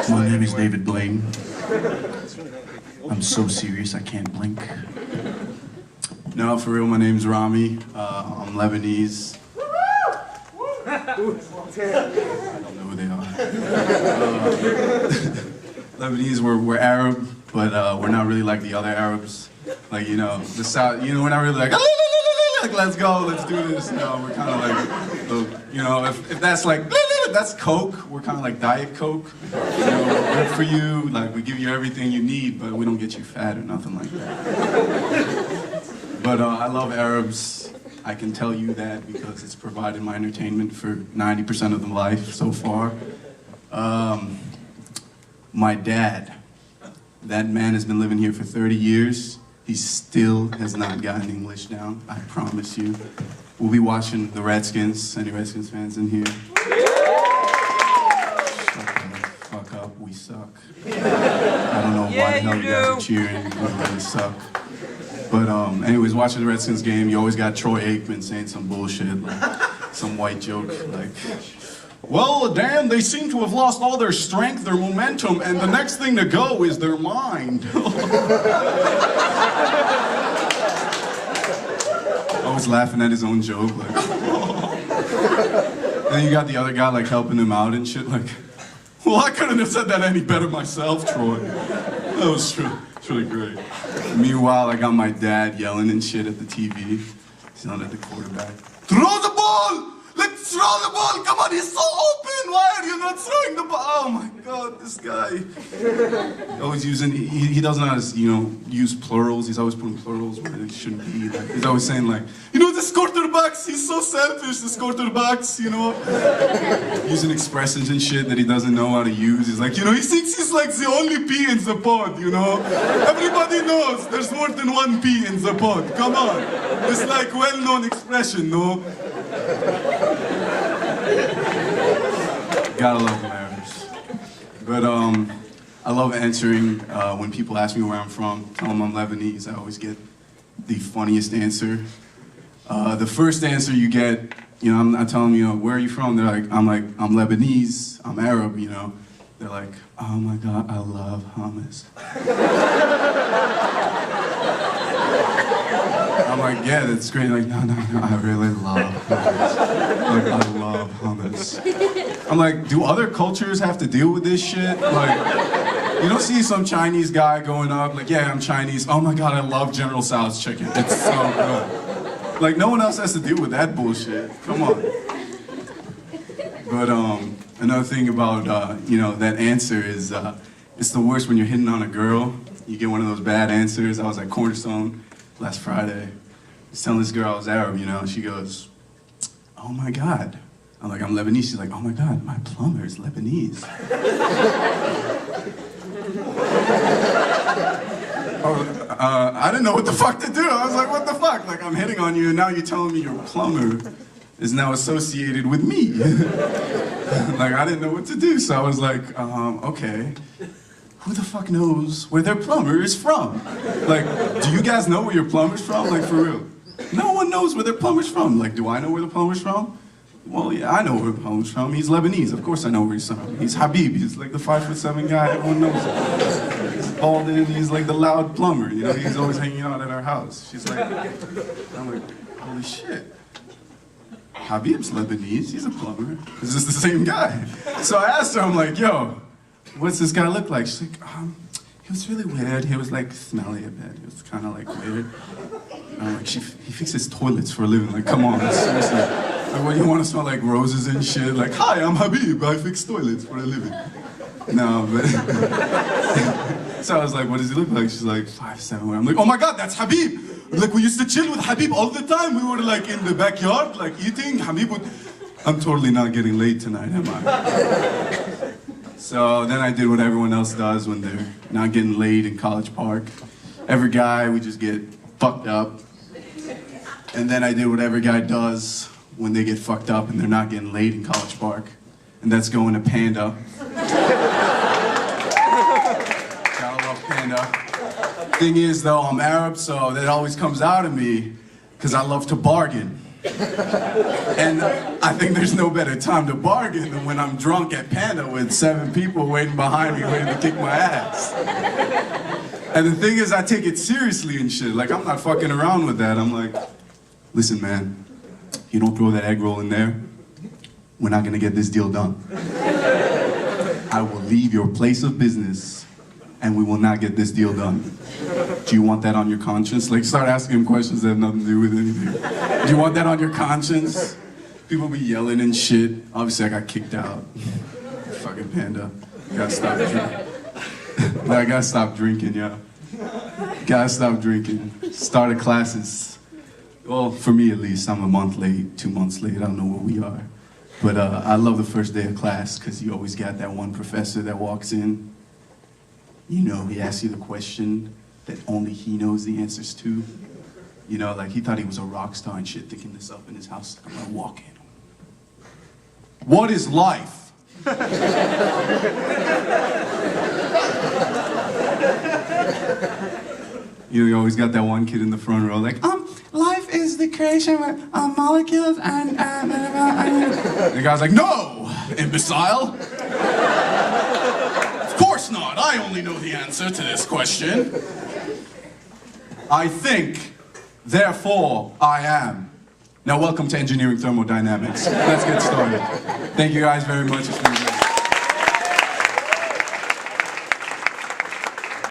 My name is David Blaine. I'm so serious I can't blink. No, for real, my name's Rami. I'm Lebanese. I don't know who they are. Lebanese, we're Arab, but we're not really like the other Arabs. Like, you know, the South, you know, we're not really like let's go, let's do this. No, we're kind of like, you know, if that's like, that's Coke, we're kind of like Diet Coke. You know, we're good for you, like we give you everything you need, but we don't get you fat or nothing like that. But I love Arabs. I can tell you that because it's provided my entertainment for 90% of the life so far. My dad, that man has been living here for 30 years. He still has not gotten English down, I promise you. We'll be watching the Redskins. Any Redskins fans in here? Shut the fuck up, we suck. I don't know why the hell you guys are cheering, we really suck. But anyways, watching the Redskins game, you always got Troy Aikman saying some bullshit, like some white joke, like, well, damn, they seem to have lost all their strength, their momentum, and the next thing to go is their mind. Always laughing at his own joke, like, Then you got the other guy, like, helping him out and shit, like, well, I couldn't have said that any better myself, Troy. That was true. It's really great. Meanwhile, I got my dad yelling and shit at the TV. He's yelling at the quarterback. Throw the ball! Let's throw the ball! Come on, he's so open! Why are you not throwing the ball? Oh my god, this guy. Always using, he doesn't know how to, you know, use plurals. He's always putting plurals where they shouldn't be. Like, he's always saying like, you know, this quarterbacks, he's so selfish, this quarterbacks, you know. Using expressions and shit that he doesn't know how to use. He's like, you know, he thinks he's like the only pea in the pod, you know. Everybody knows there's more than one pea in the pod. Come on. It's like well-known expression, no? Gotta love Arabs. But I love answering when people ask me where I'm from. Tell them I'm Lebanese. I always get the funniest answer. The first answer you get, you know, I tell them, you know, where are you from? They're like, I'm Lebanese. I'm Arab, you know. They're like, oh my god, I love hummus. I'm like, yeah, that's great. Like, no, I really love hummus. Like, I love hummus. I'm like, do other cultures have to deal with this shit? Like, you don't see some Chinese guy going up, like, yeah, I'm Chinese. Oh my god, I love General Tso's chicken. It's so good. Like, no one else has to deal with that bullshit. Come on. But another thing about, you know, that answer is, it's the worst when you're hitting on a girl. You get one of those bad answers. I was at Cornerstone last Friday. I was telling this girl I was Arab, you know, and she goes, oh my god. I'm like, I'm Lebanese. She's like, oh my god, my plumber is Lebanese. I didn't know what the fuck to do. I was like, what the fuck? Like, I'm hitting on you, and now you're telling me your plumber is now associated with me. Like, I didn't know what to do, so I was like, okay. Who the fuck knows where their plumber is from? Like, do you guys know where your plumber's from? Like, for real. No one knows where their plumber's from. Like, do I know where the plumber's from? Well, yeah, I know where the plumber's from. He's Lebanese. Of course I know where he's from. He's Habib. He's like the 5'7" guy. Everyone knows him. He's bald and he's like the loud plumber. You know, he's always hanging out at our house. She's like, I'm like, holy shit. Habib's Lebanese. He's a plumber. Is this the same guy? So I asked her, I'm like, yo, what's this guy look like? She's like, he was really weird. He was like smelly a bit. He was kind of like weird. And I'm like, he fixes toilets for a living. Like, come on, seriously. Like, what, you want to smell like roses and shit? Like, hi, I'm Habib. I fix toilets for a living. No, but so I was like, what does he look like? She's like, 5'7". I'm like, oh my god, that's Habib. Like, we used to chill with Habib all the time. We were like in the backyard, like eating. Habib would. I'm totally not getting laid tonight, am I? So then I did what everyone else does when they're not getting laid in College Park. Every guy, we just get fucked up. And then I did what every guy does when they get fucked up and they're not getting laid in College Park. And that's going to Panda. Gotta love Panda. Thing is though, I'm Arab, so that always comes out of me because I love to bargain. And I think there's no better time to bargain than when I'm drunk at Panda with 7 people waiting behind me, waiting to kick my ass. And the thing is, I take it seriously and shit. Like, I'm not fucking around with that. I'm like, listen, man, you don't throw that egg roll in there, we're not gonna get this deal done. I will leave your place of business, and we will not get this deal done. Do you want that on your conscience? Like, start asking him questions that have nothing to do with anything. Do you want that on your conscience? People be yelling and shit. Obviously, I got kicked out. Fucking Panda. Gotta stop drinking. I gotta stop drinking, yeah. Gotta stop drinking. Started classes. Well, for me at least, I'm a month late, 2 months late. I don't know where we are. But I love the first day of class because you always got that one professor that walks in. You know, he asks you the question that only he knows the answers to. You know, like he thought he was a rock star and shit, thinking this up in his house. I'm gonna walk in. What is life? You know, you always got that one kid in the front row, like, life is the creation of molecules and the guy's like, no, imbecile. Of course not. I only know the answer to this question. I think, therefore I am. Now welcome to Engineering Thermodynamics. Let's get started. Thank you guys very much.